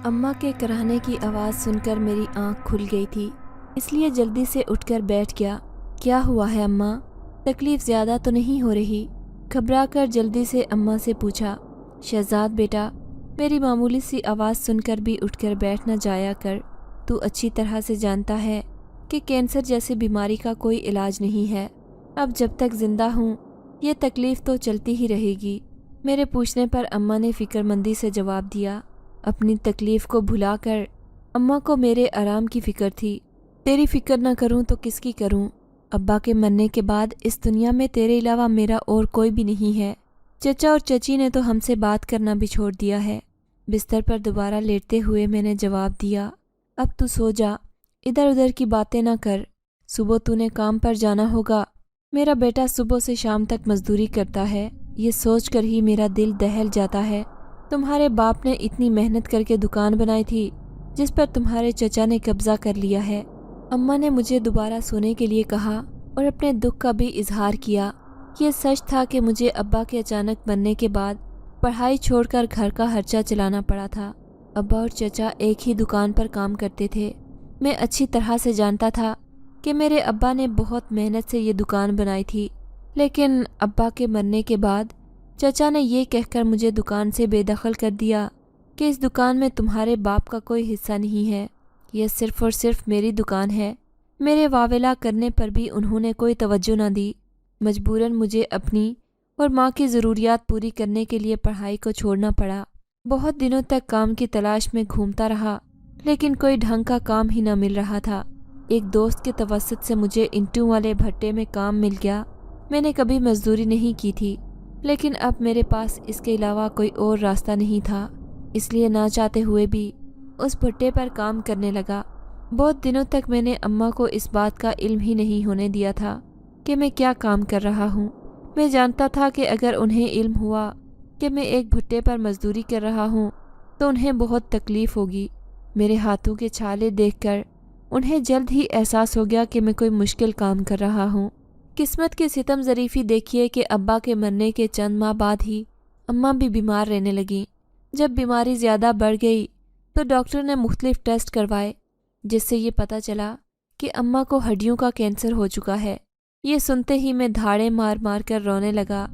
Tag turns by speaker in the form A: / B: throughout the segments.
A: اماں کے کراہنے کی آواز سن کر میری آنکھ کھل گئی تھی، اس لیے جلدی سے اٹھ کر بیٹھ گیا۔ کیا ہوا ہے اماں؟ تکلیف زیادہ تو نہیں ہو رہی؟ گھبرا کر جلدی سے اماں سے پوچھا۔ شہزاد بیٹا، میری معمولی سی آواز سن کر بھی اٹھ کر بیٹھ نہ جایا کر۔ تو اچھی طرح سے جانتا ہے کہ کینسر جیسی بیماری کا کوئی علاج نہیں ہے۔ اب جب تک زندہ ہوں یہ تکلیف تو چلتی ہی رہے گی۔ میرے پوچھنے پر اماں نے فکر مندی سے جواب دیا۔ اپنی تکلیف کو بھلا کر اماں کو میرے آرام کی فکر تھی۔ تیری فکر نہ کروں تو کس کی کروں؟ ابا کے مرنے کے بعد اس دنیا میں تیرے علاوہ میرا اور کوئی بھی نہیں ہے۔ چچا اور چچی نے تو ہم سے بات کرنا بھی چھوڑ دیا ہے۔ بستر پر دوبارہ لیٹتے ہوئے میں نے جواب دیا۔ اب تو سو جا، ادھر ادھر کی باتیں نہ کر۔ صبح تو نے کام پر جانا ہوگا۔ میرا بیٹا صبح سے شام تک مزدوری کرتا ہے، یہ سوچ کر ہی میرا دل دہل جاتا ہے۔ تمہارے باپ نے اتنی محنت کر کے دکان بنائی تھی جس پر تمہارے چچا نے قبضہ کر لیا ہے۔ اماں نے مجھے دوبارہ سونے کے لیے کہا اور اپنے دکھ کا بھی اظہار کیا۔ یہ سچ تھا کہ مجھے ابا کے اچانک مرنے کے بعد پڑھائی چھوڑ کر گھر کا خرچہ چلانا پڑا تھا۔ ابا اور چچا ایک ہی دکان پر کام کرتے تھے۔ میں اچھی طرح سے جانتا تھا کہ میرے ابا نے بہت محنت سے یہ دکان بنائی تھی، لیکن ابا کے مرنے کے بعد چچا نے یہ کہہ کر مجھے دکان سے بے دخل کر دیا کہ اس دکان میں تمہارے باپ کا کوئی حصہ نہیں ہے، یہ صرف اور صرف میری دکان ہے۔ میرے واویلا کرنے پر بھی انہوں نے کوئی توجہ نہ دی۔ مجبوراً مجھے اپنی اور ماں کی ضروریات پوری کرنے کے لیے پڑھائی کو چھوڑنا پڑا۔ بہت دنوں تک کام کی تلاش میں گھومتا رہا، لیکن کوئی ڈھنگ کا کام ہی نہ مل رہا تھا۔ ایک دوست کے توسط سے مجھے اینٹوں والے بھٹے میں کام مل گیا۔ میں نے کبھی مزدوری نہیں کی تھی، لیکن اب میرے پاس اس کے علاوہ کوئی اور راستہ نہیں تھا، اس لیے نہ چاہتے ہوئے بھی اس بھٹے پر کام کرنے لگا۔ بہت دنوں تک میں نے اماں کو اس بات کا علم ہی نہیں ہونے دیا تھا کہ میں کیا کام کر رہا ہوں۔ میں جانتا تھا کہ اگر انہیں علم ہوا کہ میں ایک بھٹے پر مزدوری کر رہا ہوں تو انہیں بہت تکلیف ہوگی۔ میرے ہاتھوں کے چھالے دیکھ کر انہیں جلد ہی احساس ہو گیا کہ میں کوئی مشکل کام کر رہا ہوں۔ قسمت کی ستم ظریفی دیکھیے کہ ابا کے مرنے کے چند ماہ بعد ہی اماں بھی بیمار رہنے لگیں۔ جب بیماری زیادہ بڑھ گئی تو ڈاکٹر نے مختلف ٹیسٹ کروائے، جس سے یہ پتہ چلا کہ اماں کو ہڈیوں کا کینسر ہو چکا ہے۔ یہ سنتے ہی میں دھاڑے مار مار کر رونے لگا۔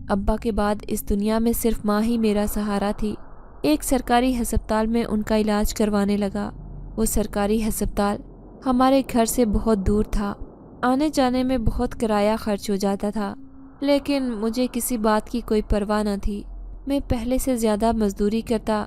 A: ابا کے بعد اس دنیا میں صرف ماں ہی میرا سہارا تھی۔ ایک سرکاری ہسپتال میں ان کا علاج کروانے لگا۔ وہ سرکاری ہسپتال ہمارے گھر سے بہت دور تھا، آنے جانے میں بہت کرایہ خرچ ہو جاتا تھا، لیکن مجھے کسی بات کی کوئی پرواہ نہ تھی۔ میں پہلے سے زیادہ مزدوری کرتا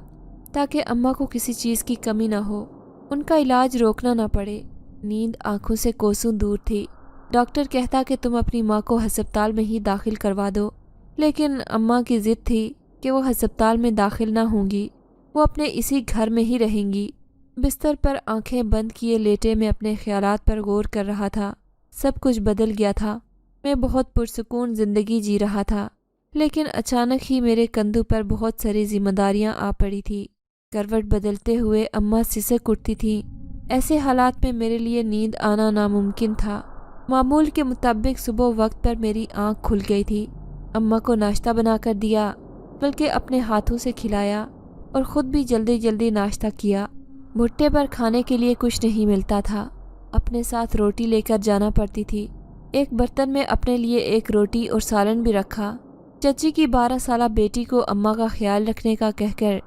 A: تاکہ اماں کو کسی چیز کی کمی نہ ہو، ان کا علاج روکنا نہ پڑے۔ نیند آنکھوں سے کوسوں دور تھی۔ ڈاکٹر کہتا کہ تم اپنی ماں کو ہسپتال میں ہی داخل کروا دو، لیکن اماں کی ضد تھی کہ وہ ہسپتال میں داخل نہ ہوں گی، وہ اپنے اسی گھر میں ہی رہیں گی۔ بستر پر آنکھیں بند کیے لیٹے میں اپنے خیالات پر غور کر رہا تھا۔ سب کچھ بدل گیا تھا۔ میں بہت پرسکون زندگی جی رہا تھا، لیکن اچانک ہی میرے کندھوں پر بہت ساری ذمہ داریاں آ پڑی تھی۔ کروٹ بدلتے ہوئے اماں سسک اٹھتی تھیں۔ ایسے حالات میں میرے لیے نیند آنا ناممکن تھا۔ معمول کے مطابق صبح وقت پر میری آنکھ کھل گئی تھی۔ اماں کو ناشتہ بنا کر دیا، بلکہ اپنے ہاتھوں سے کھلایا اور خود بھی جلدی جلدی ناشتہ کیا۔ بھٹے پر کھانے کے لیے کچھ نہیں ملتا تھا، اپنے ساتھ روٹی لے کر جانا پڑتی تھی۔ ایک برتن میں اپنے لیے ایک روٹی اور سالن بھی رکھا۔ چچی کی 12 سالہ بیٹی کو اماں کا خیال رکھنے کا کہہ کر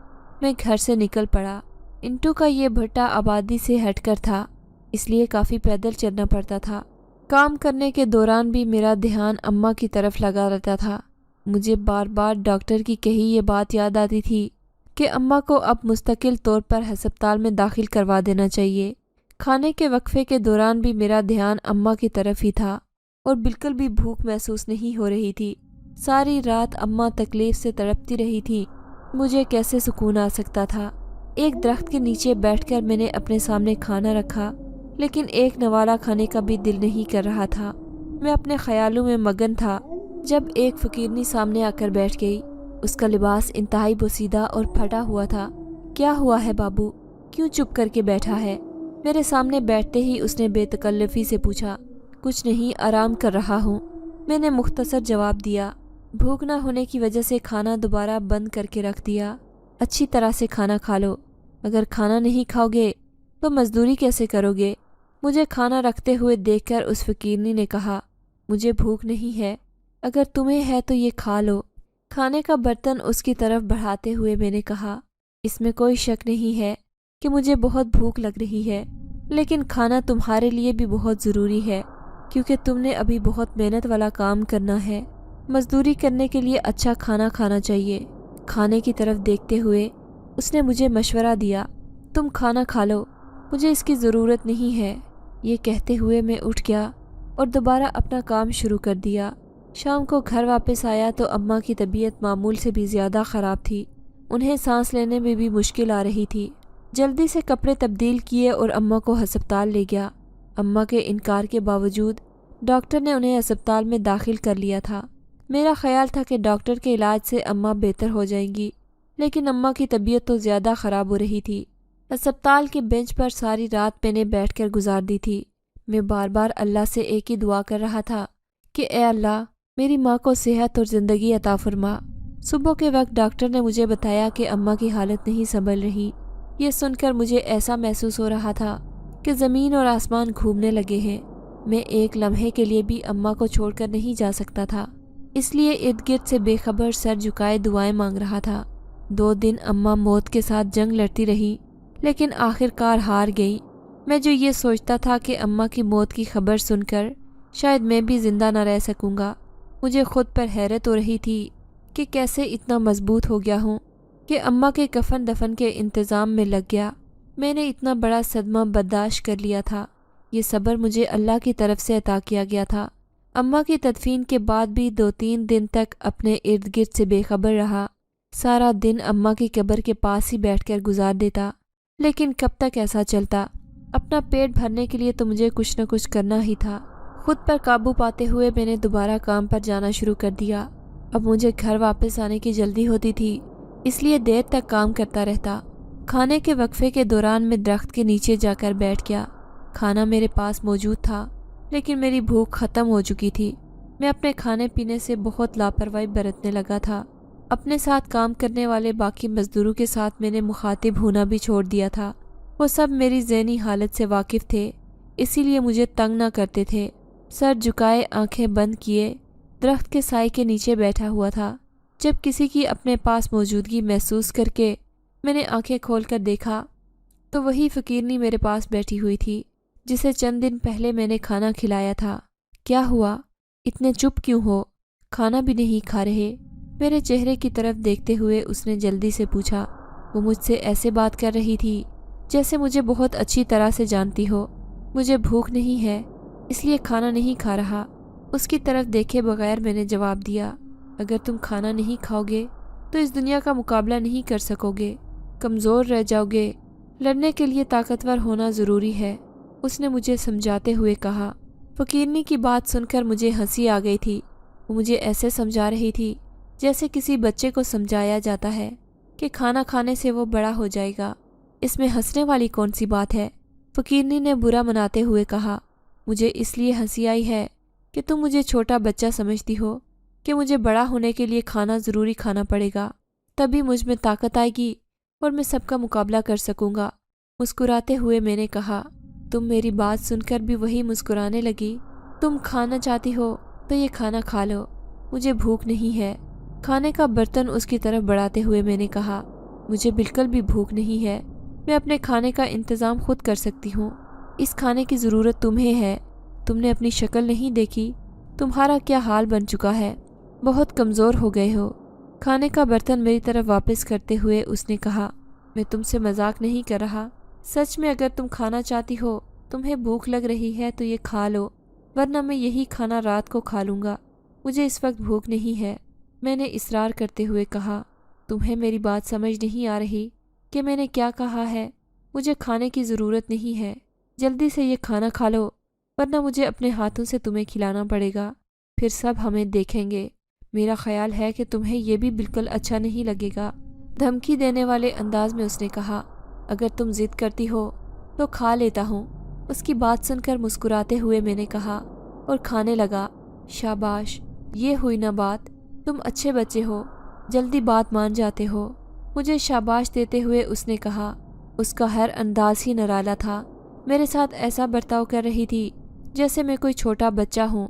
A: میں گھر سے نکل پڑا۔ انٹو کا یہ بھٹا آبادی سے ہٹ کر تھا، اس لیے کافی پیدل چلنا پڑتا تھا۔ کام کرنے کے دوران بھی میرا دھیان اماں کی طرف لگا رہتا تھا۔ مجھے بار بار ڈاکٹر کی کہی یہ بات یاد آتی تھی کہ اماں کو اب مستقل طور پر ہسپتال میں داخل کروا دینا چاہیے۔ کھانے کے وقفے کے دوران بھی میرا دھیان اماں کی طرف ہی تھا اور بالکل بھی بھوک محسوس نہیں ہو رہی تھی۔ ساری رات اماں تکلیف سے تڑپتی رہی تھی، مجھے کیسے سکون آ سکتا تھا؟ ایک درخت کے نیچے بیٹھ کر میں نے اپنے سامنے کھانا رکھا، لیکن ایک نوالہ کھانے کا بھی دل نہیں کر رہا تھا۔ میں اپنے خیالوں میں مگن تھا جب ایک فقیرنی سامنے آ کر بیٹھ گئی۔ اس کا لباس انتہائی بوسیدہ اور پھٹا ہوا تھا۔ کیا ہوا ہے بابو؟ کیوں چپ کر کے بیٹھا ہے؟ میرے سامنے بیٹھتے ہی اس نے بے تکلفی سے پوچھا۔ کچھ نہیں، آرام کر رہا ہوں، میں نے مختصر جواب دیا۔ بھوک نہ ہونے کی وجہ سے کھانا دوبارہ بند کر کے رکھ دیا۔ اچھی طرح سے کھانا کھا لو، اگر کھانا نہیں کھاؤ گے تو مزدوری کیسے کرو گے؟ مجھے کھانا رکھتے ہوئے دیکھ کر اس فقیرنی نے کہا، مجھے بھوک نہیں ہے، اگر تمہیں ہے تو یہ کھا لو۔ کھانے کا برتن اس کی طرف بڑھاتے ہوئے میں نے کہا، اس میں کوئی شک نہیں ہے کہ مجھے بہت بھوک لگ رہی ہے، لیکن کھانا تمہارے لیے بھی بہت ضروری ہے کیونکہ تم نے ابھی بہت محنت والا کام کرنا ہے۔ مزدوری کرنے کے لیے اچھا کھانا کھانا چاہیے۔ کھانے کی طرف دیکھتے ہوئے اس نے مجھے مشورہ دیا، تم کھانا کھا لو، مجھے اس کی ضرورت نہیں ہے۔ یہ کہتے ہوئے میں اٹھ گیا اور دوبارہ اپنا کام شروع کر دیا۔ شام کو گھر واپس آیا تو اماں کی طبیعت معمول سے بھی زیادہ خراب تھی۔ انہیں سانس لینے میں بھی مشکل آ رہی تھی۔ جلدی سے کپڑے تبدیل کیے اور اماں کو ہسپتال لے گیا۔ اماں کے انکار کے باوجود ڈاکٹر نے انہیں ہسپتال میں داخل کر لیا تھا۔ میرا خیال تھا کہ ڈاکٹر کے علاج سے اماں بہتر ہو جائیں گی، لیکن اماں کی طبیعت تو زیادہ خراب ہو رہی تھی۔ ہسپتال کے بینچ پر ساری رات میں نے بیٹھ کر گزار دی تھی۔ میں بار بار اللہ سے ایک ہی دعا کر رہا تھا کہ اے اللہ، میری ماں کو صحت اور زندگی عطا فرما۔ صبح کے وقت ڈاکٹر نے مجھے بتایا کہ اماں کی حالت نہیں سنبھل رہی۔ یہ سن کر مجھے ایسا محسوس ہو رہا تھا کہ زمین اور آسمان گھومنے لگے ہیں۔ میں ایک لمحے کے لیے بھی اماں کو چھوڑ کر نہیں جا سکتا تھا، اس لیے ارد گرد سے بے خبر سر جھکائے دعائیں مانگ رہا تھا۔ 2 دن اماں موت کے ساتھ جنگ لڑتی رہی، لیکن آخر کار ہار گئی۔ میں جو یہ سوچتا تھا کہ اماں کی موت کی خبر سن کر شاید میں بھی زندہ نہ رہ سکوں گا، مجھے خود پر حیرت ہو رہی تھی کہ کیسے اتنا مضبوط ہو گیا ہوں کہ اماں کے کفن دفن کے انتظام میں لگ گیا۔ میں نے اتنا بڑا صدمہ برداشت کر لیا تھا۔ یہ صبر مجھے اللہ کی طرف سے عطا کیا گیا تھا۔ اماں کی تدفین کے بعد بھی 2-3 دن تک اپنے ارد گرد سے بے خبر رہا۔ سارا دن اماں کی قبر کے پاس ہی بیٹھ کر گزار دیتا، لیکن کب تک ایسا چلتا؟ اپنا پیٹ بھرنے کے لیے تو مجھے کچھ نہ کچھ کرنا ہی تھا۔ خود پر قابو پاتے ہوئے میں نے دوبارہ کام پر جانا شروع کر دیا۔ اب مجھے گھر واپس آنے کی جلدی ہوتی تھی، اس لیے دیر تک کام کرتا رہتا۔ کھانے کے وقفے کے دوران میں درخت کے نیچے جا کر بیٹھ گیا۔ کھانا میرے پاس موجود تھا، لیکن میری بھوک ختم ہو چکی تھی۔ میں اپنے کھانے پینے سے بہت لاپرواہی برتنے لگا تھا۔ اپنے ساتھ کام کرنے والے باقی مزدوروں کے ساتھ میں نے مخاطب ہونا بھی چھوڑ دیا تھا۔ وہ سب میری ذہنی حالت سے واقف تھے، اسی لیے مجھے تنگ نہ کرتے تھے۔ سر جھکائے آنکھیں بند کیے درخت کے سائے کے نیچے بیٹھا ہوا تھا۔ جب کسی کی اپنے پاس موجودگی محسوس کر کے میں نے آنکھیں کھول کر دیکھا تو وہی فقیرنی میرے پاس بیٹھی ہوئی تھی جسے چند دن پہلے میں نے کھانا کھلایا تھا۔ کیا ہوا؟ اتنے چپ کیوں ہو؟ کھانا بھی نہیں کھا رہے؟ میرے چہرے کی طرف دیکھتے ہوئے اس نے جلدی سے پوچھا۔ وہ مجھ سے ایسے بات کر رہی تھی جیسے مجھے بہت اچھی طرح سے جانتی ہو۔ مجھے بھوک نہیں ہے، اس لیے کھانا نہیں کھا رہا۔ اس کی طرف دیکھے بغیر میں نے جواب دیا، اگر تم کھانا نہیں کھاؤ گے تو اس دنیا کا مقابلہ نہیں کر سکو گے، کمزور رہ جاؤ گے۔ لڑنے کے لیے طاقتور ہونا ضروری ہے، اس نے مجھے سمجھاتے ہوئے کہا۔ فقیرنی کی بات سن کر مجھے ہنسی آ گئی تھی۔ وہ مجھے ایسے سمجھا رہی تھی جیسے کسی بچے کو سمجھایا جاتا ہے کہ کھانا کھانے سے وہ بڑا ہو جائے گا۔ اس میں ہنسنے والی کون سی بات ہے؟ فقیرنی نے برا مناتے ہوئے کہا۔ مجھے اس لیے ہنسی آئی ہے کہ تم مجھے چھوٹا بچہ سمجھتی ہو کہ مجھے بڑا ہونے کے لیے کھانا ضروری کھانا پڑے گا، تبھی مجھ میں طاقت آئے گی اور میں سب کا مقابلہ کر سکوں گا۔ مسکراتے ہوئے میں نے کہا۔ تم میری بات سن کر بھی وہی مسکرانے لگی۔ تم کھانا چاہتی ہو تو یہ کھانا کھا لو، مجھے بھوک نہیں ہے۔ کھانے کا برتن اس کی طرف بڑھاتے ہوئے میں نے کہا، مجھے بالکل بھی بھوک نہیں ہے، میں اپنے کھانے کا انتظام خود کر سکتی ہوں۔ اس کھانے کی ضرورت تمہیں ہے۔ تم نے اپنی شکل نہیں دیکھی، تمہارا کیا حال بن چکا ہے، بہت کمزور ہو گئے ہو۔ کھانے کا برتن میری طرف واپس کرتے ہوئے اس نے کہا، میں تم سے مذاق نہیں کر رہا، سچ میں اگر تم کھانا چاہتی ہو، تمہیں بھوک لگ رہی ہے تو یہ کھا لو، ورنہ میں یہی کھانا رات کو کھا لوں گا، مجھے اس وقت بھوک نہیں ہے۔ میں نے اصرار کرتے ہوئے کہا، تمہیں میری بات سمجھ نہیں آ رہی کہ میں نے کیا کہا ہے؟ مجھے کھانے کی ضرورت نہیں ہے، جلدی سے یہ کھانا کھا لو، ورنہ مجھے اپنے ہاتھوں سے تمہیں کھلانا پڑے گا، پھر سب ہمیں دیکھیں گے۔ میرا خیال ہے کہ تمہیں یہ بھی بالکل اچھا نہیں لگے گا۔ دھمکی دینے والے انداز میں اس نے کہا، اگر تم ضد کرتی ہو تو کھا لیتا ہوں۔ اس کی بات سن کر مسکراتے ہوئے میں نے کہا اور کھانے لگا۔ شاباش، یہ ہوئی نہ بات، تم اچھے بچے ہو، جلدی بات مان جاتے ہو۔ مجھے شاباش دیتے ہوئے اس نے کہا، اس کا ہر انداز ہی نرالا تھا، میرے ساتھ ایسا برتاؤ کر رہی تھی جیسے میں کوئی چھوٹا بچہ ہوں۔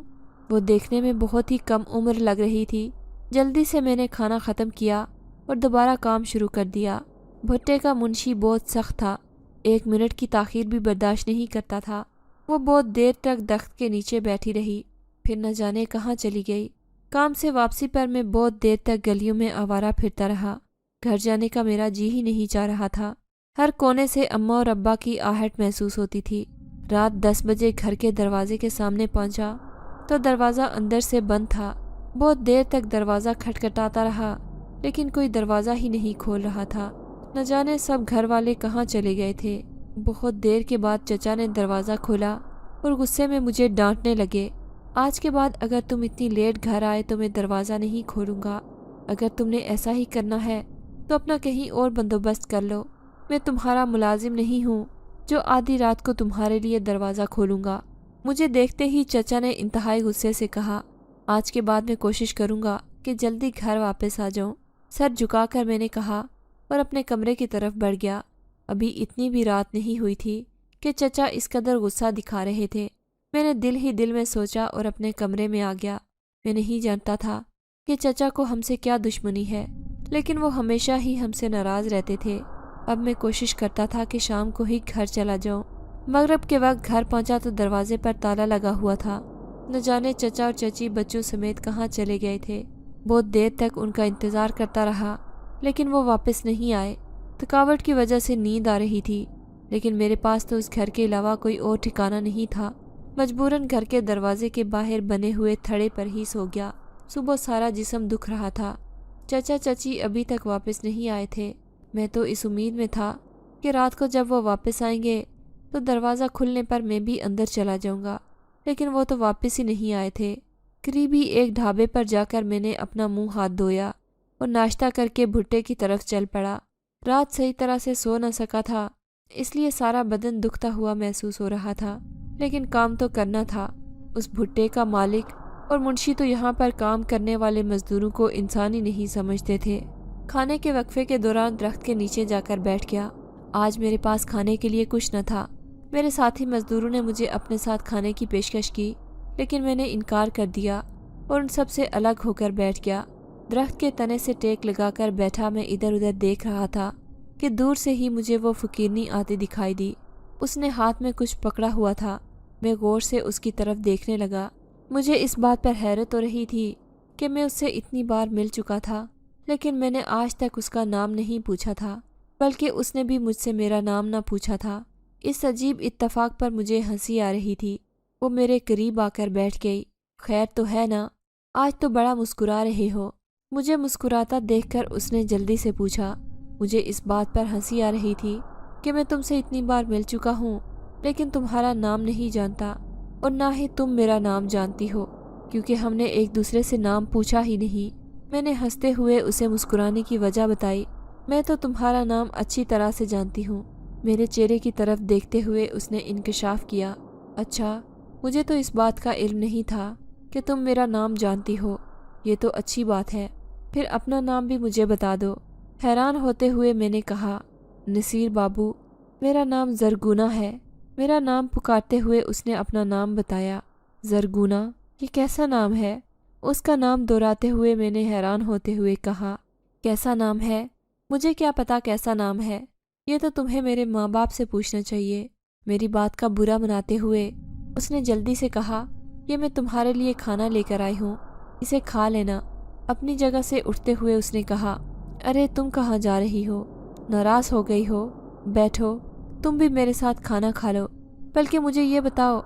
A: وہ دیکھنے میں بہت ہی کم عمر لگ رہی تھی۔ جلدی سے میں نے کھانا ختم کیا اور دوبارہ کام شروع کر دیا۔ بھٹے کا منشی بہت سخت تھا، 1 منٹ کی تاخیر بھی برداشت نہیں کرتا تھا۔ وہ بہت دیر تک درخت کے نیچے بیٹھی رہی، پھر نہ جانے کہاں چلی گئی۔ کام سے واپسی پر میں بہت دیر تک گلیوں میں آوارہ پھرتا رہا۔ گھر جانے کا میرا جی ہی نہیں چاہ رہا تھا۔ ہر کونے سے اماں اور ابا کی آہٹ محسوس ہوتی تھی۔ رات 10 بجے گھر کے دروازے کے سامنے پہنچا تو دروازہ اندر سے بند تھا۔ بہت دیر تک دروازہ کھٹکھٹاتا رہا لیکن کوئی دروازہ ہی نہیں کھول رہا تھا۔ نہ جانے سب گھر والے کہاں چلے گئے تھے۔ بہت دیر کے بعد چچا نے دروازہ کھولا اور غصے میں مجھے ڈانٹنے لگے۔ آج کے بعد اگر تم اتنی لیٹ گھر آئے تو میں دروازہ نہیں کھولوں گا۔ اگر تم نے ایسا ہی کرنا ہے تو اپنا کہیں اور بندوبست کر لو۔ میں تمہارا ملازم نہیں ہوں جو آدھی رات کو تمہارے لیے دروازہ کھولوں گا۔ مجھے دیکھتے ہی چچا نے انتہائی غصے سے کہا، آج کے بعد میں کوشش کروں گا کہ جلدی گھر واپس آ جاؤں۔ سر جھکا کر میں نے کہا اور اپنے کمرے کی طرف بڑھ گیا۔ ابھی اتنی بھی رات نہیں ہوئی تھی کہ چچا اس قدر غصہ دکھا رہے تھے۔ میں نے دل ہی دل میں سوچا اور اپنے کمرے میں آ گیا۔ میں نہیں جانتا تھا کہ چچا کو ہم سے کیا دشمنی ہے، لیکن وہ ہمیشہ ہی ہم سے ناراض رہتے تھے۔ اب میں کوشش کرتا تھا کہ شام کو ہی گھر چلا جاؤں۔ مغرب کے وقت گھر پہنچا تو دروازے پر تالا لگا ہوا تھا۔ نہ جانے چچا اور چچی بچوں سمیت کہاں چلے گئے تھے۔ بہت دیر تک ان کا انتظار کرتا رہا لیکن وہ واپس نہیں آئے۔ تھکاوٹ کی وجہ سے نیند آ رہی تھی لیکن میرے پاس تو اس گھر کے علاوہ کوئی اور ٹھکانہ نہیں تھا۔ مجبوراً گھر کے دروازے کے باہر بنے ہوئے تھڑے پر ہی سو گیا۔ صبح سارا جسم دکھ رہا تھا۔ چچا چچی ابھی تک واپس نہیں آئے تھے۔ میں تو اس امید میں تھا کہ رات کو جب وہ واپس آئیں گے تو دروازہ کھلنے پر میں بھی اندر چلا جاؤں گا، لیکن وہ تو واپس ہی نہیں آئے تھے۔ قریبی ایک ڈھابے پر جا کر میں نے اپنا منہ ہاتھ دھویا اور ناشتہ کر کے بھٹے کی طرف چل پڑا۔ رات صحیح طرح سے سو نہ سکا تھا، اس لیے سارا بدن دکھتا ہوا محسوس ہو رہا تھا، لیکن کام تو کرنا تھا۔ اس بھٹے کا مالک اور منشی تو یہاں پر کام کرنے والے مزدوروں کو انسان ہی نہیں سمجھتے تھے۔ کھانے کے وقفے کے دوران درخت کے نیچے جا کر بیٹھ گیا۔ آج میرے پاس کھانے کے لیے کچھ نہ تھا۔ میرے ساتھی مزدوروں نے مجھے اپنے ساتھ کھانے کی پیشکش کی لیکن میں نے انکار کر دیا اور ان سب سے الگ ہو کر بیٹھ گیا۔ درخت کے تنے سے ٹیک لگا کر بیٹھا میں ادھر ادھر دیکھ رہا تھا کہ دور سے ہی مجھے وہ فقیرنی آتی دکھائی دی۔ اس نے ہاتھ میں کچھ پکڑا ہوا تھا۔ میں غور سے اس کی طرف دیکھنے لگا۔ مجھے اس بات پر حیرت ہو رہی تھی کہ میں اس سے اتنی بار مل چکا تھا لیکن میں نے آج تک اس کا نام نہیں پوچھا تھا، بلکہ اس نے بھی مجھ سے میرا نام نہ پوچھا تھا۔ اس عجیب اتفاق پر مجھے ہنسی آ رہی تھی۔ وہ میرے قریب آ کر بیٹھ گئی۔ خیر تو ہے نا؟ آج تو بڑا مسکرا رہے ہو۔ مجھے مسکراتا دیکھ کر اس نے جلدی سے پوچھا۔ مجھے اس بات پر ہنسی آ رہی تھی کہ میں تم سے اتنی بار مل چکا ہوں لیکن تمہارا نام نہیں جانتا اور نہ ہی تم میرا نام جانتی ہو، کیونکہ ہم نے ایک دوسرے سے نام پوچھا ہی نہیں۔ میں نے ہنستے ہوئے اسے مسکرانے کی وجہ بتائی۔ میں تو تمہارا نام اچھی طرح سے جانتی ہوں۔ میرے چہرے کی طرف دیکھتے ہوئے اس نے انکشاف کیا۔ اچھا، مجھے تو اس بات کا علم نہیں تھا کہ تم میرا نام جانتی ہو۔ یہ تو اچھی بات ہے، پھر اپنا نام بھی مجھے بتا دو۔ حیران ہوتے ہوئے میں نے کہا، نصیر بابو، میرا نام زرگونہ ہے۔ میرا نام پکارتے ہوئے اس نے اپنا نام بتایا۔ زرگونہ؟ یہ کیسا نام ہے؟ اس کا نام دہراتے ہوئے میں نے حیران ہوتے ہوئے کہا، کیسا نام ہے؟ مجھے کیا پتا کیسا نام ہے؟ یہ تو تمہیں میرے ماں باپ سے پوچھنا چاہیے۔ میری بات کا برا مناتے ہوئے اس نے جلدی سے کہا، یہ میں تمہارے لیے کھانا لے کر آئی ہوں، اسے کھا لینا۔ اپنی جگہ سے اٹھتے ہوئے اس نے کہا، ارے تم کہاں جا رہی ہو؟ ناراض ہو گئی ہو؟ بیٹھو، تم بھی میرے ساتھ کھانا کھا لو۔ بلکہ مجھے یہ بتاؤ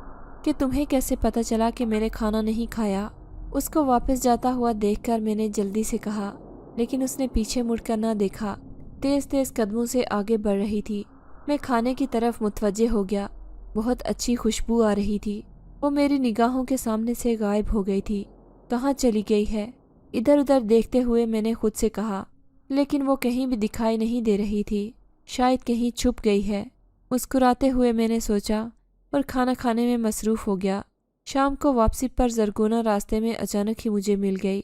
A: کہ تمہیں کیسے پتہ چلا کہ میں نے کھانا نہیں کھایا؟ اس کو واپس جاتا ہوا دیکھ کر میں نے جلدی سے کہا، لیکن اس نے پیچھے مڑ کر نہ دیکھا۔ تیز تیز قدموں سے آگے بڑھ رہی تھی۔ میں کھانے کی طرف متوجہ ہو گیا۔ بہت اچھی خوشبو آ رہی تھی۔ وہ میری نگاہوں کے سامنے سے غائب ہو گئی تھی۔ کہاں چلی گئی ہے؟ ادھر ادھر دیکھتے ہوئے میں نے خود سے کہا، لیکن وہ کہیں بھی دکھائی نہیں دے رہی تھی۔ شاید کہیں چھپ گئی ہے۔ مسکراتے ہوئے میں نے سوچا اور کھانا کھانے میں مصروف ہو گیا۔ شام کو واپسی پر زرگونہ راستے میں اچانک ہی مجھے مل گئی۔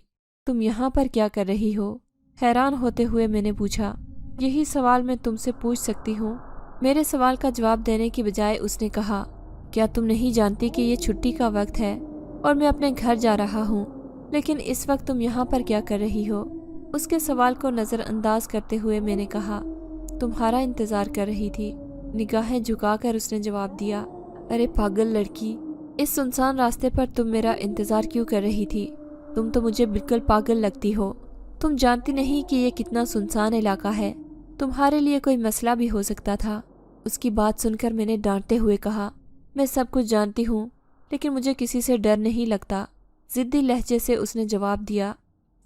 A: تم یہاں پر کیا کر رہی ہو؟ حیران ہوتے ہوئے میں نے پوچھا۔ یہی سوال میں تم سے پوچھ سکتی ہوں میرے سوال کا جواب دینے کی بجائے اس نے کہا، کیا تم نہیں جانتی کہ یہ چھٹی کا وقت ہے اور میں اپنے گھر جا رہا ہوں، لیکن اس وقت تم یہاں پر کیا کر رہی ہو؟ اس کے سوال کو نظر انداز کرتے ہوئے میں نے کہا، تمہارا انتظار کر رہی تھی۔ نگاہیں جھکا کر اس نے جواب دیا، ارے پاگل لڑکی، اس سنسان راستے پر تم میرا انتظار کیوں کر رہی تھی؟ تم تو مجھے بالکل پاگل لگتی ہو۔ تم جانتی نہیں کہ یہ کتنا سنسان علاقہ ہے، تمہارے لیے کوئی مسئلہ بھی ہو سکتا تھا۔ اس کی بات سن کر میں نے ڈانٹتے ہوئے کہا، میں سب کچھ جانتی ہوں، لیکن مجھے کسی سے ڈر نہیں لگتا۔ ضدی لہجے سے اس نے جواب دیا،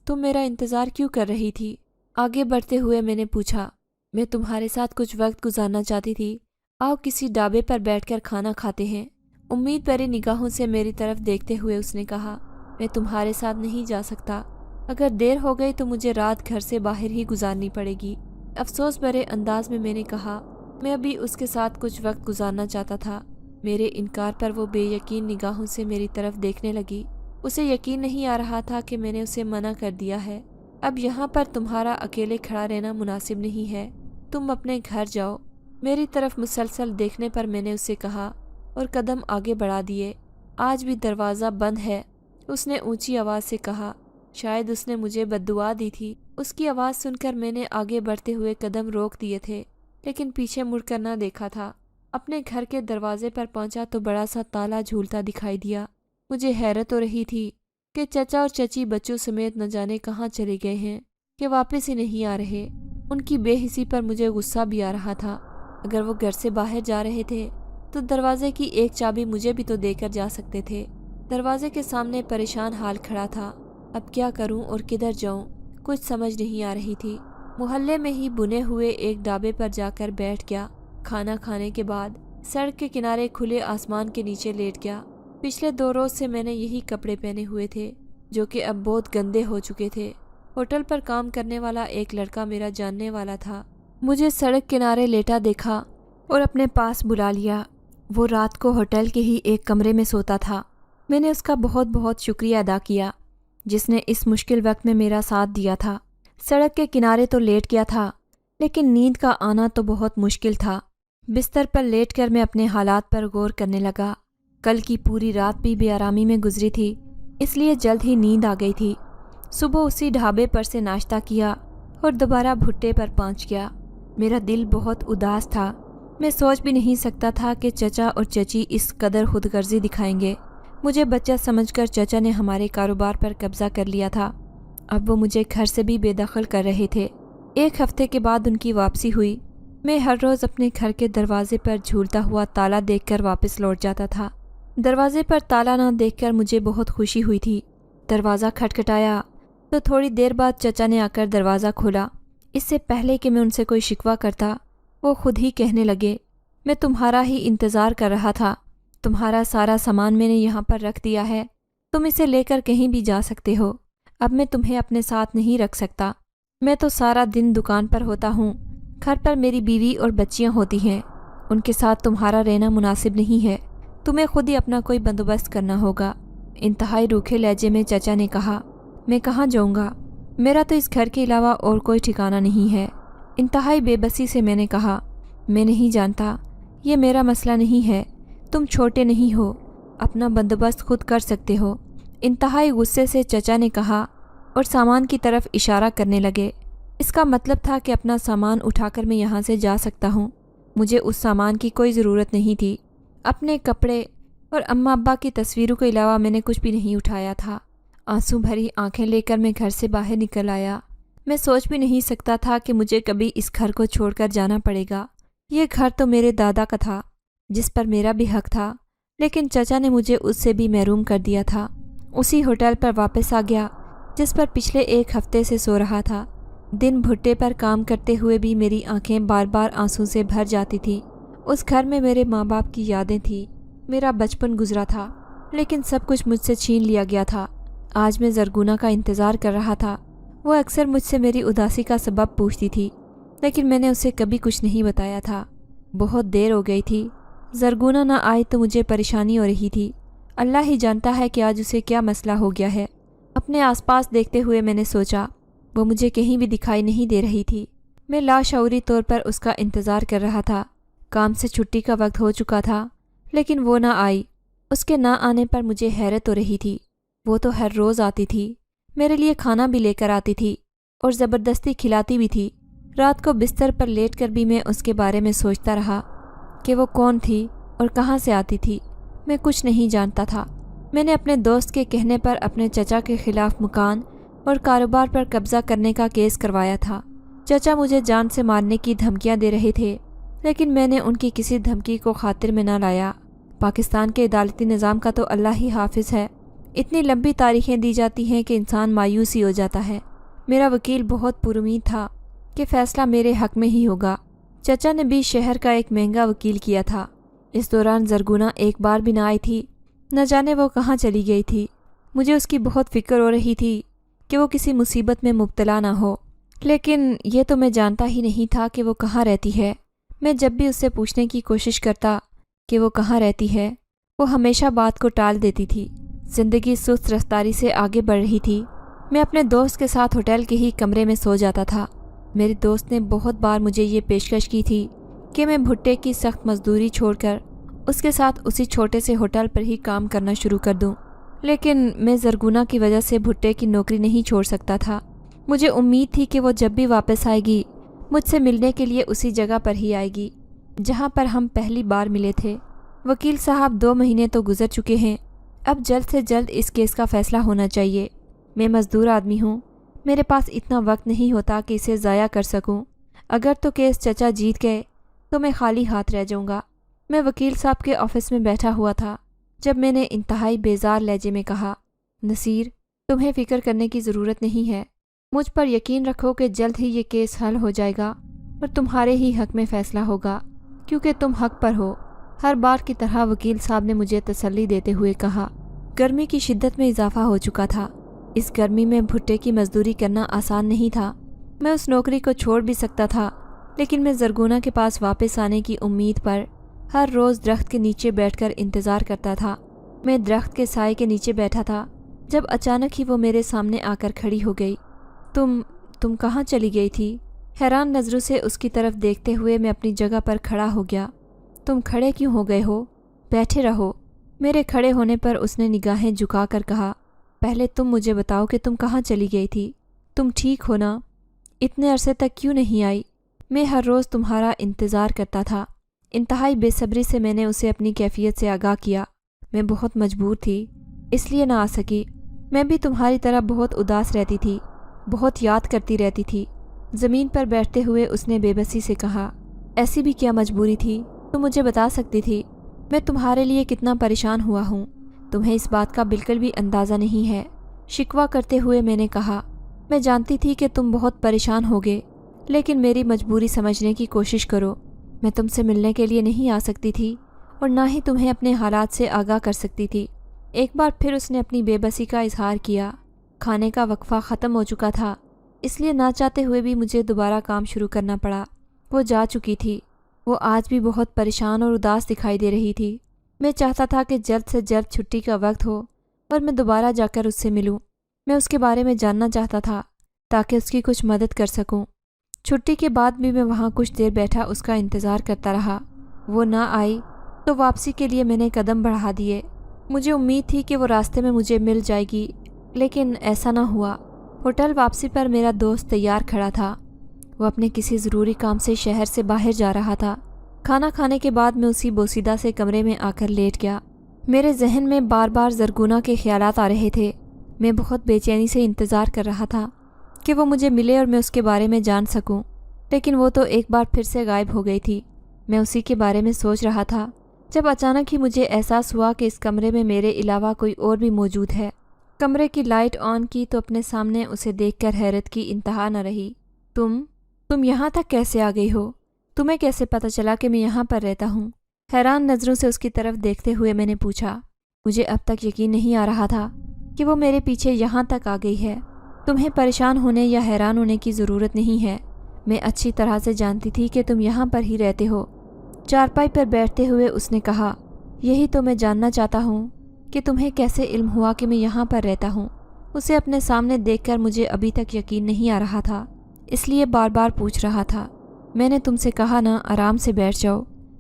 A: تم میرا انتظار کیوں کر رہی تھی؟ آگے بڑھتے ہوئے میں نے پوچھا، میں تمہارے ساتھ کچھ وقت گزارنا چاہتی تھی، آؤ کسی ڈھابے پر بیٹھ کر کھانا کھاتے ہیں۔ امید بھری نگاہوں سے میری طرف دیکھتے ہوئے اس نے کہا، میں تمہارے ساتھ نہیں جا سکتا، اگر دیر ہو گئی تو مجھے رات گھر سے باہر ہی گزارنی پڑے گی۔ افسوس بھرے انداز میں نے کہا، میں ابھی اس کے ساتھ کچھ وقت گزارنا چاہتا تھا۔ میرے انکار پر وہ بے یقین نگاہوں سے میری طرف دیکھنے لگی۔ اسے یقین نہیں آ رہا تھا کہ میں نے اسے منع کر دیا ہے۔ اب یہاں پر تمہارا اکیلے کھڑا رہنا مناسب نہیں ہے، تم اپنے گھر جاؤ۔ میری طرف مسلسل دیکھنے پر میں نے اسے کہا اور قدم آگے بڑھا دیے۔ آج بھی دروازہ بند ہے، اس نے اونچی آواز سے کہا۔ شاید اس نے مجھے بددعا دی تھی۔ اس کی آواز سن کر میں نے آگے بڑھتے ہوئے قدم روک دیے تھے، لیکن پیچھے مڑ کر نہ دیکھا تھا۔ اپنے گھر کے دروازے پر پہنچا تو بڑا سا تالا جھولتا دکھائی دیا۔ مجھے حیرت ہو رہی تھی کہ چچا اور چچی بچوں سمیت نہ جانے کہاں چلے گئے ہیں کہ واپس ہی نہیں آ رہے۔ ان کی بے حسی پر مجھے غصہ بھی آ رہا تھا۔ اگر وہ گھر سے باہر جا رہے تھے تو دروازے کی ایک چابی مجھے بھی تو دے کر جا سکتے تھے۔ دروازے کے سامنے پریشان حال کھڑا تھا۔ اب کیا کروں اور کدھر جاؤں، کچھ سمجھ نہیں آ رہی تھی۔ محلے میں ہی بنے ہوئے ایک ڈھابے پر جا کر بیٹھ گیا۔ کھانا کھانے کے بعد سڑک کے کنارے کھلے آسمان کے نیچے لیٹ گیا۔ پچھلے 2 روز سے میں نے یہی کپڑے پہنے ہوئے تھے جو کہ اب بہت گندے ہو چکے تھے۔ ہوٹل پر کام کرنے والا ایک لڑکا میرا جاننے والا تھا، مجھے سڑک کنارے لیٹا دیکھا اور اپنے پاس بلا لیا۔ وہ رات کو ہوٹل کے ہی ایک کمرے میں سوتا تھا۔ میں نے اس کا بہت بہت شکریہ ادا کیا جس نے اس مشکل وقت میں میرا ساتھ دیا تھا۔ سڑک کے کنارے تو لیٹ گیا تھا، لیکن نیند کا آنا تو بہت مشکل تھا۔ بستر پر لیٹ کر میں اپنے حالات پر غور کرنے لگا۔ کل کی پوری رات بھی بے آرامی میں گزری تھی، اس لیے جلد ہی نیند آ گئی تھی۔ صبح اسی ڈھابے پر سے ناشتہ کیا اور دوبارہ بھٹے پر پہنچ گیا۔ میرا دل بہت اداس تھا۔ میں سوچ بھی نہیں سکتا تھا کہ چچا اور چچی اس قدر خود غرضی دکھائیں گے۔ مجھے بچہ سمجھ کر چچا نے ہمارے کاروبار پر قبضہ کر لیا تھا۔ اب وہ مجھے گھر سے بھی بے دخل کر رہے تھے۔ 1 ہفتے کے بعد ان کی واپسی ہوئی۔ میں ہر روز اپنے گھر کے دروازے پر جھولتا ہوا تالا دیکھ کر واپس لوٹ جاتا تھا۔ دروازے پر تالا نہ دیکھ کر مجھے بہت خوشی ہوئی تھی۔ دروازہ کھٹکھٹایا تو تھوڑی دیر بعد چچا نے آ کر دروازہ کھولا۔ اس سے پہلے کہ میں ان سے کوئی شکوہ کرتا، وہ خود ہی کہنے لگے، میں تمہارا ہی انتظار کر رہا تھا، تمہارا سارا سامان میں نے یہاں پر رکھ دیا ہے، تم اسے لے کر کہیں بھی جا سکتے ہو۔ اب میں تمہیں اپنے ساتھ نہیں رکھ سکتا، میں تو سارا دن دکان پر ہوتا ہوں، گھر پر میری بیوی اور بچیاں ہوتی ہیں، ان کے ساتھ تمہارا رہنا مناسب نہیں ہے، تمہیں خود ہی اپنا کوئی بندوبست کرنا ہوگا۔ انتہائی روکھے لہجے میں چچا نے کہا، میں کہاں جاؤں گا، میرا تو اس گھر کے علاوہ اور کوئی ٹھکانہ نہیں ہے۔ انتہائی بے بسی سے میں نے کہا، میں نہیں جانتا، یہ میرا مسئلہ نہیں ہے، تم چھوٹے نہیں ہو، اپنا بندوبست خود کر سکتے ہو۔ انتہائی غصے سے چچا نے کہا اور سامان کی طرف اشارہ کرنے لگے۔ اس کا مطلب تھا کہ اپنا سامان اٹھا کر میں یہاں سے جا سکتا ہوں۔ مجھے اس سامان کی کوئی ضرورت نہیں تھی۔ اپنے کپڑے اور اماں ابا کی تصویروں کے علاوہ میں نے کچھ بھی نہیں اٹھایا تھا۔ آنسو بھری آنکھیں لے کر میں گھر سے باہر نکل آیا۔ میں سوچ بھی نہیں سکتا تھا کہ مجھے کبھی اس گھر کو چھوڑ کر جانا پڑے گا۔ یہ گھر تو میرے دادا کا تھا جس پر میرا بھی حق تھا، لیکن چچا نے مجھے اس سے بھی محروم کر دیا تھا۔ اسی ہوٹل پر واپس آ گیا جس پر پچھلے 1 ہفتے سے سو رہا تھا۔ دن بھٹے پر کام کرتے ہوئے بھی میری آنکھیں بار بار آنسو سے بھر جاتی تھی۔ اس گھر میں میرے ماں باپ کی یادیں تھیں، میرا بچپن گزرا تھا، لیکن سب کچھ مجھ سے چھین لیا گیا تھا۔ آج میں زرگونہ کا انتظار کر رہا تھا۔ وہ اکثر مجھ سے میری اداسی کا سبب پوچھتی تھی، لیکن میں نے اسے کبھی کچھ نہیں بتایا تھا۔ بہت دیر ہو گئی تھی، زرگونہ نہ آئی تو مجھے پریشانی ہو رہی تھی۔ اللہ ہی جانتا ہے کہ آج اسے کیا مسئلہ ہو گیا ہے۔ اپنے آس پاس دیکھتے ہوئے میں نے سوچا، وہ مجھے کہیں بھی دکھائی نہیں دے رہی تھی۔ میں لاشعوری طور پر اس کا انتظار کر رہا تھا۔ کام سے چھٹی کا وقت ہو چکا تھا لیکن وہ نہ آئی۔ اس کے نہ آنے پر مجھے حیرت ہو رہی تھی۔ وہ تو ہر روز آتی تھی، میرے لیے کھانا بھی لے کر آتی تھی اور زبردستی کھلاتی بھی تھی۔ رات کو بستر پر لیٹ کر بھی میں اس کے بارے میں سوچتا رہا کہ وہ کون تھی اور کہاں سے آتی تھی۔ میں کچھ نہیں جانتا تھا۔ میں نے اپنے دوست کے کہنے پر اپنے چچا کے خلاف مکان اور کاروبار پر قبضہ کرنے کا کیس کروایا تھا۔ چچا مجھے جان سے مارنے کی دھمکیاں دے رہے تھے لیکن میں نے ان کی کسی دھمکی کو خاطر میں نہ لایا۔ پاکستان کے عدالتی نظام کا تو اللہ ہی حافظ ہے۔ اتنی لمبی تاریخیں دی جاتی ہیں کہ انسان مایوس ہی ہو جاتا ہے۔ میرا وکیل بہت پرامید تھا کہ فیصلہ میرے حق میں ہی ہوگا۔ چچا نے بھی شہر کا ایک مہنگا وکیل کیا تھا۔ اس دوران زرگونہ ایک بار بھی نہ آئی تھی، نہ جانے وہ کہاں چلی گئی تھی۔ مجھے اس کی بہت فکر ہو رہی تھی کہ وہ کسی مصیبت میں مبتلا نہ ہو، لیکن یہ تو میں جانتا ہی نہیں تھا کہ وہ کہاں رہتی ہے۔ میں جب بھی اس سے پوچھنے کی کوشش کرتا کہ وہ کہاں رہتی ہے، وہ ہمیشہ بات کو ٹال دیتی تھی۔ زندگی سست رفتاری سے آگے بڑھ رہی تھی۔ میں اپنے دوست کے ساتھ ہوٹل کے ہی کمرے میں سو جاتا تھا۔ میرے دوست نے بہت بار مجھے یہ پیشکش کی تھی کہ میں بھٹے کی سخت مزدوری چھوڑ کر اس کے ساتھ اسی چھوٹے سے ہوٹل پر ہی کام کرنا شروع کر دوں، لیکن میں زرگونہ کی وجہ سے بھٹے کی نوکری نہیں چھوڑ سکتا تھا۔ مجھے امید تھی کہ وہ جب بھی واپس آئے گی مجھ سے ملنے کے لیے اسی جگہ پر ہی آئے گی جہاں پر ہم پہلی بار ملے تھے۔ وکیل صاحب 2 مہینے تو گزر چکے ہیں، اب جلد سے جلد اس کیس کا فیصلہ ہونا چاہیے۔ میں مزدور آدمی ہوں، میرے پاس اتنا وقت نہیں ہوتا کہ اسے ضائع کر سکوں۔ اگر تو کیس چچا جیت گئے تو میں خالی ہاتھ رہ جاؤں گا۔ میں وکیل صاحب کے آفس میں بیٹھا ہوا تھا جب میں نے انتہائی بیزار لہجے میں کہا، نصیر، تمہیں فکر کرنے کی ضرورت نہیں ہے۔ مجھ پر یقین رکھو کہ جلد ہی یہ کیس حل ہو جائے گا اور تمہارے ہی حق میں فیصلہ ہوگا کیونکہ تم حق پر ہو۔ ہر بار کی طرح وکیل صاحب نے مجھے تسلی دیتے ہوئے کہا۔ گرمی کی شدت میں اضافہ ہو چکا تھا۔ اس گرمی میں بھٹے کی مزدوری کرنا آسان نہیں تھا۔ میں اس نوکری کو چھوڑ بھی سکتا تھا، لیکن میں زرگونہ کے پاس واپس آنے کی امید پر ہر روز درخت کے نیچے بیٹھ کر انتظار کرتا تھا۔ میں درخت کے سائے کے نیچے بیٹھا تھا جب اچانک ہی وہ میرے سامنے آ کر کھڑی ہو گئی۔ تم کہاں چلی گئی تھی؟ حیران نظروں سے اس کی طرف دیکھتے ہوئے میں اپنی جگہ پر کھڑا ہو گیا۔ تم کھڑے کیوں ہو گئے ہو؟ بیٹھے رہو۔ میرے کھڑے ہونے پر اس نے نگاہیں جھکا کر کہا، پہلے تم مجھے بتاؤ کہ تم کہاں چلی گئی تھی؟ تم ٹھیک ہو نا؟ اتنے عرصے تک کیوں نہیں آئی؟ میں ہر روز تمہارا انتظار کرتا تھا۔ انتہائی بے صبری سے میں نے اسے اپنی کیفیت سے آگاہ کیا۔ میں بہت مجبور تھی، اس لیے نہ آ سکی۔ میں بھی تمہاری طرح بہت اداس رہتی تھی، بہت یاد کرتی رہتی تھی۔ زمین پر بیٹھتے ہوئے اس نے بے بسی سے کہا، ایسی بھی کیا مجبوری تھی؟ تم مجھے بتا سکتی تھی میں تمہارے لیے کتنا پریشان ہوا ہوں۔ تمہیں اس بات کا بالکل بھی اندازہ نہیں ہے۔ شکوہ کرتے ہوئے میں نے کہا، میں جانتی تھی کہ تم بہت پریشان ہوگے، لیکن میری مجبوری سمجھنے کی کوشش کرو۔ میں تم سے ملنے کے لیے نہیں آ سکتی تھی اور نہ ہی تمہیں اپنے حالات سے آگاہ کر سکتی تھی۔ ایک بار پھر اس نے اپنی بے بسی کا اظہار کیا۔ کھانے کا وقفہ ختم ہو چکا تھا، اس لیے نہ چاہتے ہوئے بھی مجھے دوبارہ کام شروع کرنا پڑا۔ وہ جا چکی تھی۔ وہ آج بھی بہت پریشان اور اداس دکھائی دے رہی تھی۔ میں چاہتا تھا کہ جلد سے جلد چھٹی کا وقت ہو اور میں دوبارہ جا کر اس سے ملوں۔ میں اس کے بارے میں جاننا چاہتا تھا تاکہ اس کی کچھ مدد کر سکوں۔ چھٹی کے بعد بھی میں وہاں کچھ دیر بیٹھا اس کا انتظار کرتا رہا۔ وہ نہ آئی تو واپسی کے لیے میں نے قدم بڑھا دیے۔ مجھے امید تھی کہ وہ راستے میں مجھے مل جائے گی، لیکن ایسا نہ ہوا۔ ہوٹل واپسی پر میرا دوست تیار کھڑا تھا۔ وہ اپنے کسی ضروری کام سے شہر سے باہر جا رہا تھا۔ کھانا کھانے کے بعد میں اسی بوسیدہ سے کمرے میں آ کر لیٹ گیا۔ میرے ذہن میں بار بار زرگونہ کے خیالات آ رہے تھے۔ میں بہت بے چینی سے انتظار کر رہا تھا کہ وہ مجھے ملے اور میں اس کے بارے میں جان سکوں، لیکن وہ تو ایک بار پھر سے غائب ہو گئی تھی۔ میں اسی کے بارے میں سوچ رہا تھا جب اچانک ہی مجھے احساس ہوا کہ اس کمرے میں میرے علاوہ کوئی اور بھی موجود ہے۔ کمرے کی لائٹ آن کی تو اپنے سامنے اسے دیکھ کر حیرت کی انتہا نہ رہی۔ تم یہاں تک کیسے آ گئی ہو؟ تمہیں کیسے پتہ چلا کہ میں یہاں پر رہتا ہوں؟ حیران نظروں سے اس کی طرف دیکھتے ہوئے میں نے پوچھا۔ مجھے اب تک یقین نہیں آ رہا تھا کہ وہ میرے پیچھے یہاں تک آ گئی ہے۔ تمہیں پریشان ہونے یا حیران ہونے کی ضرورت نہیں ہے۔ میں اچھی طرح سے جانتی تھی کہ تم یہاں پر ہی رہتے ہو۔ چارپائی پر بیٹھتے ہوئے اس نے کہا، یہی تو میں جاننا چاہتا ہوں کہ تمہیں کیسے علم ہوا کہ میں یہاں پر رہتا ہوں۔ اسے اپنے سامنے دیکھ کر مجھے ابھی تک یقین نہیں آ رہا تھا، اس لیے بار بار پوچھ رہا تھا۔ میں نے تم سے کہا نا آرام سے بیٹھ جاؤ۔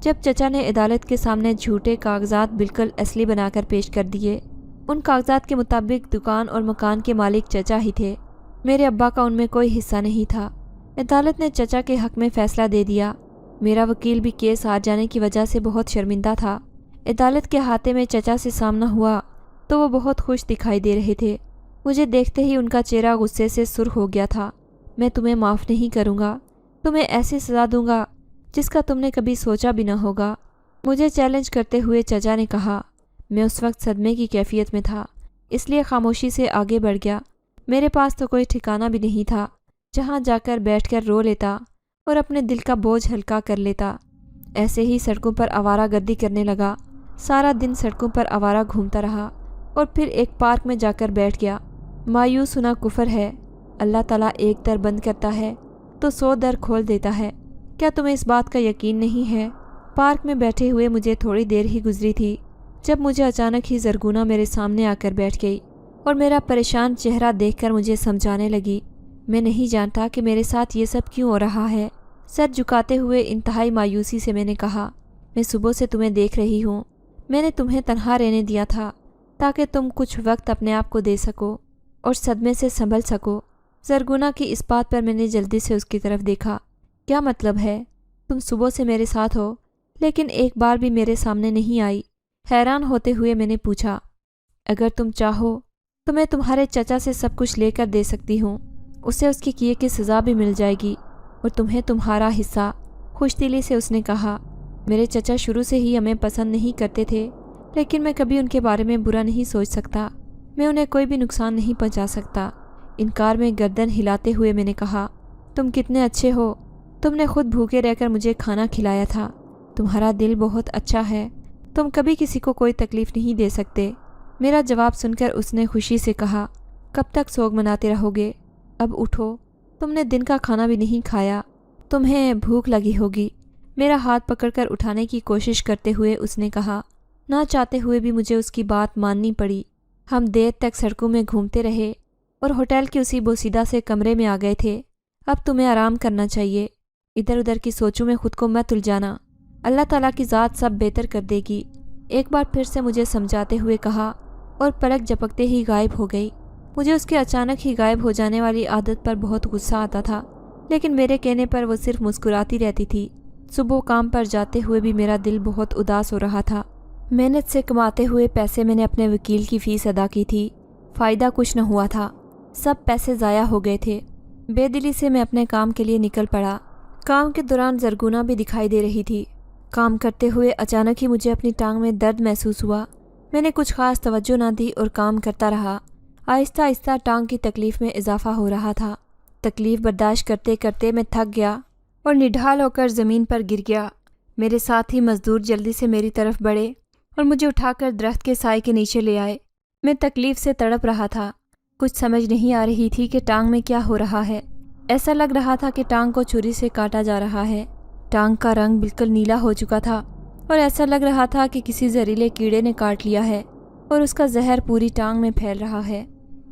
A: جب چچا نے عدالت کے سامنے جھوٹے کاغذات بالکل اصلی بنا کر پیش کر دیے۔ ان کاغذات کے مطابق دکان اور مکان کے مالک چچا ہی تھے، میرے ابا کا ان میں کوئی حصہ نہیں تھا۔ عدالت نے چچا کے حق میں فیصلہ دے دیا۔ میرا وکیل بھی کیس ہار جانے کی وجہ سے بہت شرمندہ تھا۔ عدالت کے احاطے میں چچا سے سامنا ہوا تو وہ بہت خوش دکھائی دے رہے تھے۔ مجھے دیکھتے ہی ان کا چہرہ غصے سے سرخ ہو گیا تھا۔ میں تمہیں معاف نہیں کروں گا، تمہیں ایسی سزا دوں گا جس کا تم نے کبھی سوچا بھی نہ ہوگا، مجھے چیلنج کرتے ہوئے چچا نے کہا۔ میں اس وقت صدمے کی کیفیت میں تھا، اس لیے خاموشی سے آگے بڑھ گیا۔ میرے پاس تو کوئی ٹھکانہ بھی نہیں تھا جہاں جا کر بیٹھ کر رو لیتا اور اپنے دل کا بوجھ ہلکا کر لیتا۔ ایسے ہی سڑکوں پر آوارہ گردی کرنے لگا۔ سارا دن سڑکوں پر آوارہ گھومتا رہا اور پھر ایک پارک میں جا کر بیٹھ گیا۔ مایوس ہونا کفر ہے۔ اللہ تعالیٰ ایک در بند کرتا ہے تو 100 در کھول دیتا ہے۔ کیا تمہیں اس بات کا یقین نہیں ہے؟ پارک میں بیٹھے ہوئے مجھے تھوڑی دیر ہی گزری تھی جب مجھے اچانک ہی زرگونہ میرے سامنے آ کر بیٹھ گئی اور میرا پریشان چہرہ دیکھ کر مجھے سمجھانے لگی۔ میں نہیں جانتا کہ میرے ساتھ یہ سب کیوں ہو رہا ہے۔ سر جھکاتے ہوئے انتہائی مایوسی سے میں نے کہا، میں صبح سے تمہیں دیکھ رہی ہوں۔ میں نے تمہیں تنہا رہنے دیا تھا تاکہ تم کچھ وقت اپنے آپ کو دے سکو اور صدمے سے سنبھل سکو۔ زرگونہ کی اس بات پر میں نے جلدی سے اس کی طرف دیکھا۔ کیا مطلب ہے؟ تم صبح سے میرے ساتھ ہو لیکن ایک بار بھی میرے سامنے نہیں آئی۔ حیران ہوتے ہوئے میں نے پوچھا، اگر تم چاہو تو میں تمہارے چچا سے سب کچھ لے کر دے سکتی ہوں، اسے اس کے کیے کی سزا بھی مل جائے گی اور تمہیں تمہارا حصہ۔ خوش دلی سے اس نے کہا، میرے چچا شروع سے ہی ہمیں پسند نہیں کرتے تھے لیکن میں کبھی ان کے بارے میں برا نہیں سوچ سکتا، میں انہیں کوئی بھی نقصان نہیں پہنچا سکتا۔ انکار میں گردن ہلاتے ہوئے میں نے کہا، تم کتنے اچھے ہو، تم نے خود بھوکے رہ کر مجھے کھانا کھلایا تھا، تمہارا دل بہت اچھا ہے، تم کبھی کسی کو کوئی تکلیف نہیں دے سکتے۔ میرا جواب سن کر اس نے خوشی سے کہا، کب تک سوگ مناتے رہو گے؟ اب اٹھو، تم نے دن کا کھانا بھی نہیں کھایا، تمہیں بھوک لگی ہوگی۔ میرا ہاتھ پکڑ کر اٹھانے کی کوشش کرتے ہوئے اس نے کہا۔ نہ چاہتے ہوئے بھی مجھے اس کی بات ماننی پڑی۔ ہم دیر تک سڑکوں میں گھومتے رہے اور ہوٹل کے اسی بوسیدہ سے کمرے میں آ گئے تھے۔ اب تمہیں آرام کرنا چاہیے، ادھر ادھر کی سوچوں میں خود کو مت الجھانا، اللہ تعالیٰ کی ذات سب بہتر کر دے گی، ایک بار پھر سے مجھے سمجھاتے ہوئے کہا اور پلک جھپکتے ہی غائب ہو گئی۔ مجھے اس کے اچانک ہی غائب ہو جانے والی عادت پر بہت غصہ آتا تھا، لیکن میرے کہنے پر وہ صرف مسکراتی رہتی تھی۔ صبح کام پر جاتے ہوئے بھی میرا دل بہت اداس ہو رہا تھا۔ محنت سے کماتے ہوئے پیسے میں نے اپنے وکیل کی فیس ادا کی تھی، فائدہ کچھ نہ ہوا تھا، سب پیسے ضائع ہو گئے تھے۔ بے دلی سے میں اپنے کام کے لیے نکل پڑا۔ کام کے دوران زرگونہ بھی دکھائی دے رہی تھی۔ کام کرتے ہوئے اچانک ہی مجھے اپنی ٹانگ میں درد محسوس ہوا۔ میں نے کچھ خاص توجہ نہ دی اور کام کرتا رہا۔ آہستہ آہستہ ٹانگ کی تکلیف میں اضافہ ہو رہا تھا۔ تکلیف برداشت کرتے کرتے میں تھک گیا اور نڈھال ہو کر زمین پر گر گیا۔ میرے ساتھی مزدور جلدی سے میری طرف بڑھے اور مجھے اٹھا کر درخت کے سائے کے نیچے لے آئے۔ میں تکلیف سے تڑپ رہا تھا، کچھ سمجھ نہیں آ رہی تھی کہ ٹانگ میں کیا ہو رہا ہے۔ ایسا لگ رہا تھا کہ ٹانگ کو چھری سے کاٹا جا رہا ہے۔ ٹانگ کا رنگ بالکل نیلا ہو چکا تھا اور ایسا لگ رہا تھا کہ کسی زہریلے کیڑے نے کاٹ لیا ہے اور اس کا زہر پوری ٹانگ میں پھیل رہا ہے۔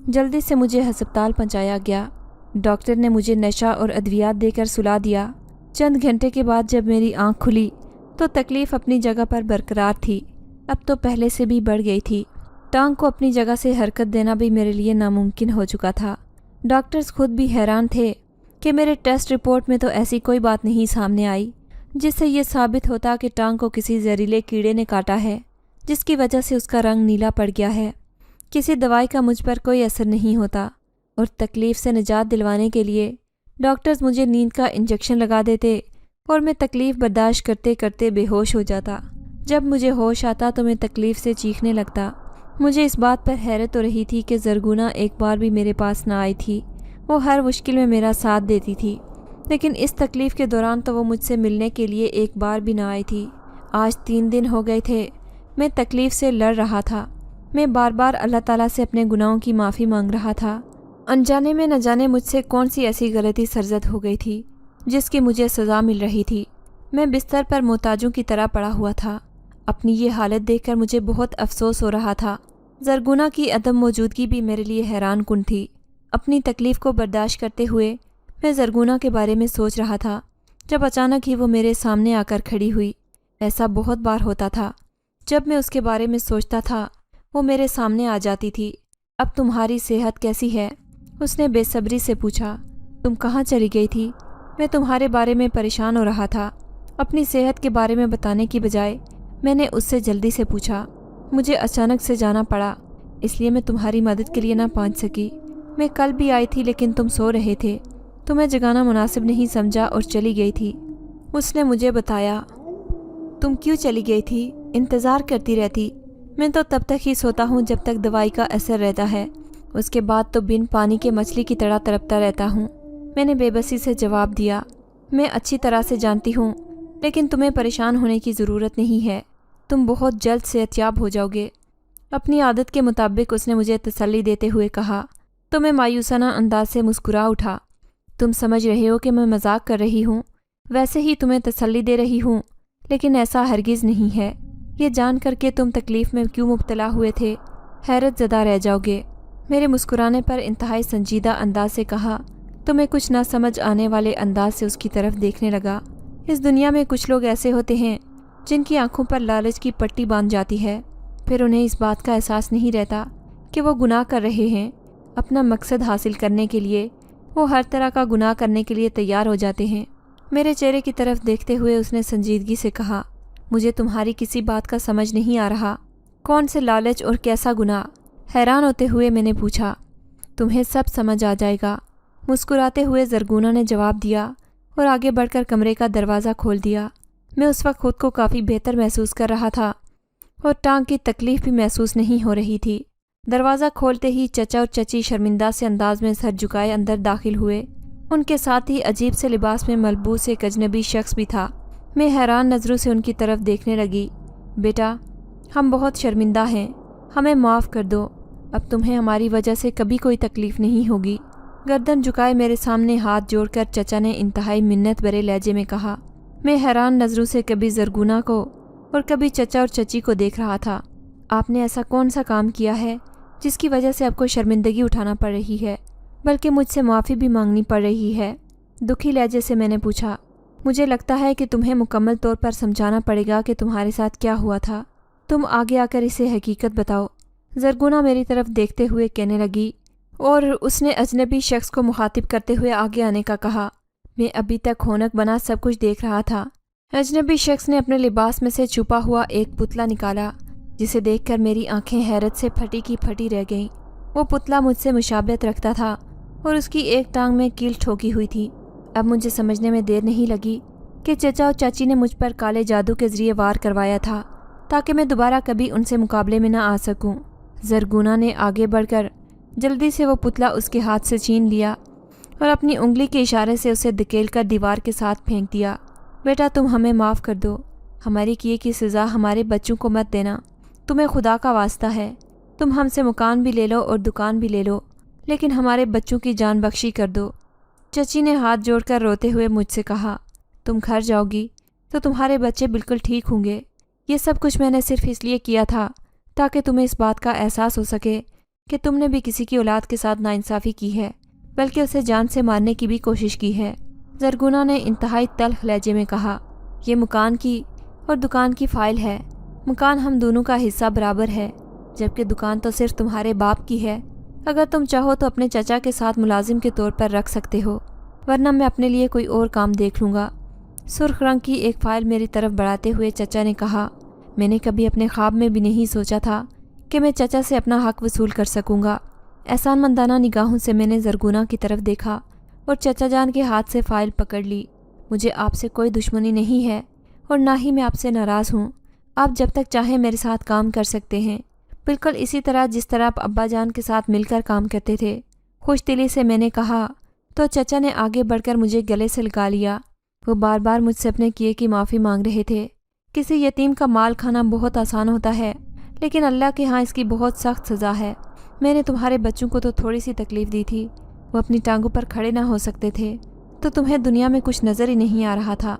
A: جلدی سے مجھے ہسپتال پہنچایا گیا۔ ڈاکٹر نے مجھے نشہ اور ادویات دے کر سلا دیا۔ چند گھنٹے کے بعد جب میری آنکھ کھلی تو تکلیف اپنی جگہ پر برقرار تھی، اب تو پہلے سے بھی بڑھ گئی تھی۔ ٹانگ کو اپنی جگہ سے حرکت دینا بھی میرے لیے ناممکن ہو چکا تھا۔ ڈاکٹرز خود بھی حیران تھے کہ میرے ٹیسٹ رپورٹ میں تو ایسی کوئی بات نہیں سامنے آئی جس سے یہ ثابت ہوتا کہ ٹانگ کو کسی زہریلے کیڑے نے کاٹا ہے جس کی وجہ سے اس کا رنگ نیلا پڑ گیا ہے۔ کسی دوائی کا مجھ پر کوئی اثر نہیں ہوتا اور تکلیف سے نجات دلوانے کے لیے ڈاکٹرز مجھے نیند کا انجیکشن لگا دیتے اور میں تکلیف برداشت کرتے کرتے بے ہوش ہو جاتا۔ جب مجھے ہوش آتا تو میں تکلیف سے چیخنے لگتا۔ مجھے اس بات پر حیرت ہو رہی تھی کہ زرگونہ ایک بار بھی میرے پاس نہ آئی تھی۔ وہ ہر مشکل میں میرا ساتھ دیتی تھی، لیکن اس تکلیف کے دوران تو وہ مجھ سے ملنے کے لیے ایک بار بھی نہ آئی تھی۔ آج 3 دن ہو گئے تھے میں تکلیف سے لڑ رہا تھا۔ میں بار بار اللہ تعالیٰ سے اپنے گناہوں کی معافی مانگ رہا تھا۔ انجانے میں نہ جانے مجھ سے کون سی ایسی غلطی سرزد ہو گئی تھی جس کی مجھے سزا مل رہی تھی۔ میں بستر پر محتاجوں کی طرح پڑا ہوا تھا۔ اپنی یہ حالت دیکھ کر مجھے بہت افسوس ہو رہا تھا۔ زرگونہ کی عدم موجودگی بھی میرے لیے حیران کن تھی۔ اپنی تکلیف کو برداشت کرتے ہوئے میں زرگونہ کے بارے میں سوچ رہا تھا جب اچانک ہی وہ میرے سامنے آ کر کھڑی ہوئی۔ ایسا بہت بار ہوتا تھا۔ جب میں اس کے بارے میں سوچتا تھا وہ میرے سامنے آ جاتی تھی۔ اب تمہاری صحت کیسی ہے؟ اس نے بے صبری سے پوچھا۔ تم کہاں چلی گئی تھی؟ میں تمہارے بارے میں پریشان ہو رہا تھا۔ اپنی صحت کے بارے میں بتانے کی بجائے میں نے اس سے جلدی سے پوچھا۔ مجھے اچانک سے جانا پڑا، اس لیے میں تمہاری مدد کے لیے نہ پہنچ سکی۔ میں کل بھی آئی تھی لیکن تم سو رہے تھے، تمہیں جگانا مناسب نہیں سمجھا اور چلی گئی تھی۔ اس نے مجھے بتایا۔ تم کیوں چلی گئی تھی؟ انتظار کرتی رہتی۔ میں تو تب تک ہی سوتا ہوں جب تک دوائی کا اثر رہتا ہے، اس کے بعد تو بن پانی کے مچھلی کی طرح تڑپتا رہتا ہوں۔ میں نے بے بسی سے جواب دیا۔ میں اچھی طرح سے جانتی ہوں، لیکن تمہیں پریشان ہونے کی ضرورت نہیں ہے، تم بہت جلد صحتیاب ہو جاؤ گے۔ اپنی عادت کے مطابق اس نے مجھے تسلی دیتے ہوئے کہا تو میں مایوسانہ انداز سے مسکرا اٹھا۔ تم سمجھ رہے ہو کہ میں مذاق کر رہی ہوں، ویسے ہی تمہیں تسلی دے رہی ہوں، لیکن ایسا ہرگز نہیں ہے۔ یہ جان کر کے تم تکلیف میں کیوں مبتلا ہوئے تھے، حیرت زدہ رہ جاؤ گے۔ میرے مسکرانے پر انتہائی سنجیدہ انداز سے کہا تو میں کچھ نہ سمجھ آنے والے انداز سے اس کی طرف دیکھنے لگا۔ اس دنیا میں کچھ لوگ ایسے ہوتے ہیں جن کی آنکھوں پر لالچ کی پٹی باندھ جاتی ہے، پھر انہیں اس بات کا احساس نہیں رہتا کہ وہ گناہ کر رہے ہیں۔ اپنا مقصد حاصل کرنے کے لیے وہ ہر طرح کا گناہ کرنے کے لیے تیار ہو جاتے ہیں۔ میرے چہرے کی طرف دیکھتے ہوئے اس نے سنجیدگی سے کہا مجھے تمہاری کسی بات کا سمجھ نہیں آ رہا۔ کون سے لالچ اور کیسا گناہ؟ حیران ہوتے ہوئے میں نے پوچھا۔ تمہیں سب سمجھ آ جائے گا، مسکراتے ہوئے زرگونا نے جواب دیا اور آگے بڑھ کر کمرے کا دروازہ کھول دیا۔ میں اس وقت خود کو کافی بہتر محسوس کر رہا تھا اور ٹانگ کی تکلیف بھی محسوس نہیں ہو رہی تھی۔ دروازہ کھولتے ہی چچا اور چچی شرمندہ سے انداز میں سر جھکائے اندر داخل ہوئے۔ ان کے ساتھ ہی عجیب سے لباس میں ملبوس ایک اجنبی شخص بھی تھا۔ میں حیران نظروں سے ان کی طرف دیکھنے لگی۔ بیٹا، ہم بہت شرمندہ ہیں، ہمیں معاف کر دو، اب تمہیں ہماری وجہ سے کبھی کوئی تکلیف نہیں ہوگی۔ گردن جھکائے میرے سامنے ہاتھ جوڑ کر چچا نے انتہائی منت بھرے لہجے میں کہا۔ میں حیران نظروں سے کبھی زرگونا کو اور کبھی چچا اور چچی کو دیکھ رہا تھا۔ آپ نے ایسا کون سا کام کیا ہے جس کی وجہ سے آپ کو شرمندگی اٹھانا پڑ رہی ہے، بلکہ مجھ سے معافی بھی مانگنی پڑ رہی ہے؟ دکھی لہجے سے میں نے پوچھا۔ مجھے لگتا ہے کہ تمہیں مکمل طور پر سمجھانا پڑے گا کہ تمہارے ساتھ کیا ہوا تھا۔ تم آگے آ کر اسے حقیقت بتاؤ، زرگونا میری طرف دیکھتے ہوئے کہنے لگی، اور اس نے اجنبی شخص کو مخاطب کرتے ہوئے آگے آنے کا کہا۔ میں ابھی تک ہونک بنا سب کچھ دیکھ رہا تھا۔ اجنبی شخص نے اپنے لباس میں سے چھپا ہوا ایک پتلا نکالا، جسے دیکھ کر میری آنکھیں حیرت سے پھٹی کی پھٹی رہ گئیں۔ وہ پتلا مجھ سے مشابہت رکھتا تھا اور اس کی ایک ٹانگ میں کیل ٹھوکی ہوئی تھی۔ اب مجھے سمجھنے میں دیر نہیں لگی کہ چچا اور چاچی نے مجھ پر کالے جادو کے ذریعے وار کروایا تھا تاکہ میں دوبارہ کبھی ان سے مقابلے میں نہ آ سکوں۔ زرگونا نے آگے بڑھ کر جلدی سے وہ پتلا اس کے ہاتھ سے چھین لیا اور اپنی انگلی کے اشارے سے اسے دھکیل کر دیوار کے ساتھ پھینک دیا۔ بیٹا، تم ہمیں معاف کر دو، ہماری کیے کی سزا ہمارے بچوں کو مت دینا، تمہیں خدا کا واسطہ ہے۔ تم ہم سے مکان بھی لے لو اور دکان بھی لے لو، لیکن ہمارے بچوں کی جان بخشی کر دو۔ چچی نے ہاتھ جوڑ کر روتے ہوئے مجھ سے کہا، تم گھر جاؤ گی تو تمہارے بچے بالکل ٹھیک ہوں گے۔ یہ سب کچھ میں نے صرف اس لیے کیا تھا تاکہ تمہیں اس بات کا احساس ہو سکے کہ تم نے بھی کسی کی اولاد کے ساتھ ناانصافی کی ہے، بلکہ اسے جان سے مارنے کی بھی کوشش کی ہے۔ زرگونا نے انتہائی تلخ لہجے میں کہا، یہ مکان کی اور دکان کی فائل ہے۔ مکان ہم دونوں کا حصہ برابر ہے، جبکہ دکان تو صرف تمہارے باپ کی ہے۔ اگر تم چاہو تو اپنے چچا کے ساتھ ملازم کے طور پر رکھ سکتے ہو، ورنہ میں اپنے لیے کوئی اور کام دیکھ لوں گا۔ سرخ رنگ کی ایک فائل میری طرف بڑھاتے ہوئے چچا نے کہا، میں نے کبھی اپنے خواب میں بھی نہیں سوچا تھا کہ میں چچا سے اپنا حق وصول کر سکوں گا۔ احسان مندانہ نگاہوں سے میں نے زرگونا کی طرف دیکھا اور چچا جان کے ہاتھ سے فائل پکڑ لی۔ مجھے آپ سے کوئی دشمنی نہیں ہے اور نہ ہی میں آپ سے ناراض ہوں۔ آپ جب تک چاہیں میرے ساتھ کام کر سکتے ہیں، بالکل اسی طرح جس طرح آپ ابا جان کے ساتھ مل کر کام کرتے تھے۔ خوش دلی سے میں نے کہا تو چچا نے آگے بڑھ کر مجھے گلے سے لگا لیا۔ وہ بار بار مجھ سے اپنے کیے کی معافی مانگ رہے تھے۔ کسی یتیم کا مال کھانا بہت آسان ہوتا ہے، لیکن اللہ کے ہاں اس کی بہت سخت سزا ہے۔ میں نے تمہارے بچوں کو تو تھوڑی سی تکلیف دی تھی، وہ اپنی ٹانگوں پر کھڑے نہ ہو سکتے تھے، تو تمہیں دنیا میں کچھ نظر ہی نہیں آ رہا تھا۔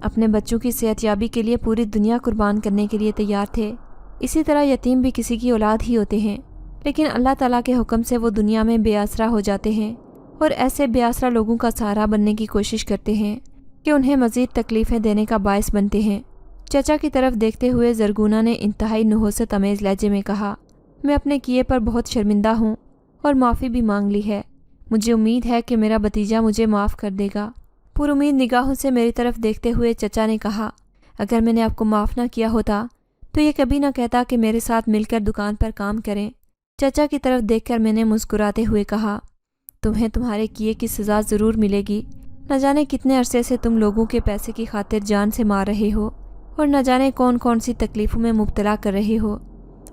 A: اپنے بچوں کی صحت یابی کے لیے پوری دنیا قربان کرنے کے لیے تیار تھے۔ اسی طرح یتیم بھی کسی کی اولاد ہی ہوتے ہیں، لیکن اللہ تعالیٰ کے حکم سے وہ دنیا میں بے آسرا ہو جاتے ہیں اور ایسے بے آسرا لوگوں کا سہارا بننے کی کوشش کرتے ہیں کہ انہیں مزید تکلیفیں دینے کا باعث بنتے ہیں۔ چچا کی طرف دیکھتے ہوئے زرگونہ نے انتہائی نحوست آمیز لہجے میں کہا، میں اپنے کیے پر بہت شرمندہ ہوں اور معافی بھی مانگ لی ہے۔ مجھے امید ہے کہ میرا بھتیجا مجھے معاف کر دے گا۔ پر امید نگاہوں سے میری طرف دیکھتے ہوئے چچا نے کہا، اگر میں نے آپ کو معاف نہ کیا ہوتا تو یہ کبھی نہ کہتا کہ میرے ساتھ مل کر دکان پر کام کریں۔ چچا کی طرف دیکھ کر میں نے مسکراتے ہوئے کہا، تمہیں تمہارے کیے کی سزا ضرور ملے گی۔ نہ جانے کتنے عرصے سے تم لوگوں کے پیسے کی خاطر جان سے مار رہے ہو اور نہ جانے کون کون سی تکلیفوں میں مبتلا کر رہے ہو۔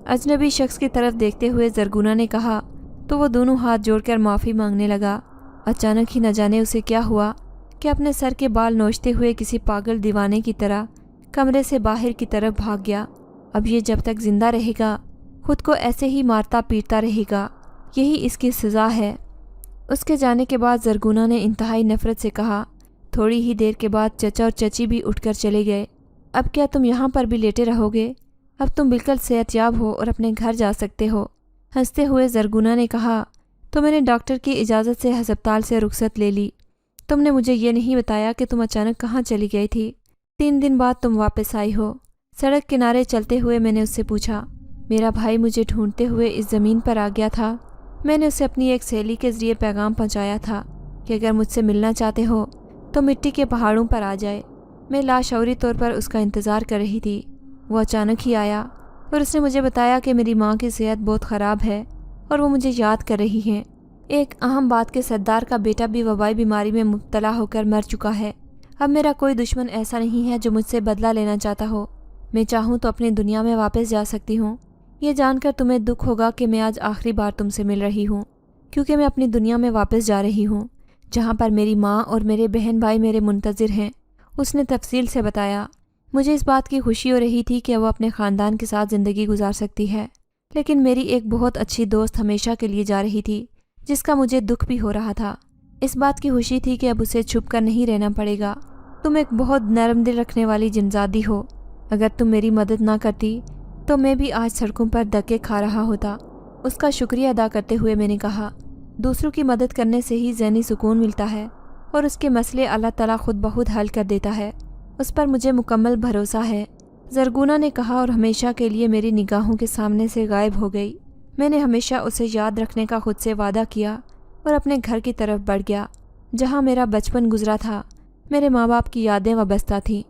A: اجنبی شخص کی طرف دیکھتے ہوئے زرگونہ نے کہا تو وہ دونوں ہاتھ جوڑ کر معافی مانگنے لگا۔ اچانک ہی نہ جانے اسے کیا ہوا کہ اپنے سر کے بال نوچتے ہوئے کسی پاگل دیوانے کی طرح کمرے سے باہر کی طرف بھاگ گیا۔ اب یہ جب تک زندہ رہے گا خود کو ایسے ہی مارتا پیٹتا رہے گا، یہی اس کی سزا ہے۔ اس کے جانے کے بعد زرگونہ نے انتہائی نفرت سے کہا۔ تھوڑی ہی دیر کے بعد چچا اور چچی بھی اٹھ کر چلے گئے۔ اب کیا تم یہاں پر بھی لیٹے رہو گے؟ اب تم بالکل صحت یاب ہو اور اپنے گھر جا سکتے ہو۔ ہنستے ہوئے زرگونہ نے کہا، تو میں نے ڈاکٹر کی اجازت سے ہسپتال سے رخصت لے لی۔ تم نے مجھے یہ نہیں بتایا کہ تم اچانک کہاں چلی گئی تھی۔ 3 دن بعد تم واپس آئی ہو۔ سڑک کنارے چلتے ہوئے میں نے اس سے پوچھا، میرا بھائی مجھے ڈھونڈتے ہوئے اس زمین پر آ گیا تھا۔ میں نے اسے اپنی ایک سہیلی کے ذریعے پیغام پہنچایا تھا کہ اگر مجھ سے ملنا چاہتے ہو تو مٹی کے پہاڑوں پر آ جائے۔ میں لاشعوری طور پر اس کا انتظار کر رہی تھی۔ وہ اچانک ہی آیا اور اس نے مجھے بتایا کہ میری ماں کی صحت بہت خراب ہے اور وہ مجھے یاد کر رہی ہیں۔ ایک اہم بات کہ سردار کا بیٹا بھی وبائی بیماری میں مبتلا ہو کر مر چکا ہے۔ اب میرا کوئی دشمن ایسا نہیں ہے جو مجھ سے بدلہ لینا چاہتا ہو۔ میں چاہوں تو اپنی دنیا میں واپس جا سکتی ہوں۔ یہ جان کر تمہیں دکھ ہوگا کہ میں آج آخری بار تم سے مل رہی ہوں، کیونکہ میں اپنی دنیا میں واپس جا رہی ہوں جہاں پر میری ماں اور میرے بہن بھائی میرے منتظر ہیں۔ اس نے تفصیل سے بتایا۔ مجھے اس بات کی خوشی ہو رہی تھی کہ وہ اپنے خاندان کے ساتھ زندگی گزار سکتی ہے، لیکن میری ایک بہت اچھی دوست ہمیشہ کے لیے جا رہی تھی جس کا مجھے دکھ بھی ہو رہا تھا۔ اس بات کی خوشی تھی کہ اب اسے چھپ کر نہیں رہنا پڑے گا۔ تم ایک بہت نرم دل رکھنے والی جنزادی ہو۔ اگر تم میری مدد نہ کرتی تو میں بھی آج سڑکوں پر دھکے کھا رہا ہوتا۔ اس کا شکریہ ادا کرتے ہوئے میں نے کہا، دوسروں کی مدد کرنے سے ہی ذہنی سکون ملتا ہے اور اس کے مسئلے اللہ تعالیٰ خود بخود حل کر دیتا ہے۔ اس پر مجھے مکمل بھروسہ ہے، زرگونہ نے کہا اور ہمیشہ کے لیے میری نگاہوں کے سامنے سے غائب ہو گئی۔ میں نے ہمیشہ اسے یاد رکھنے کا خود سے وعدہ کیا اور اپنے گھر کی طرف بڑھ گیا جہاں میرا بچپن گزرا تھا۔ میرے ماں باپ کی یادیں وابستہ تھیں۔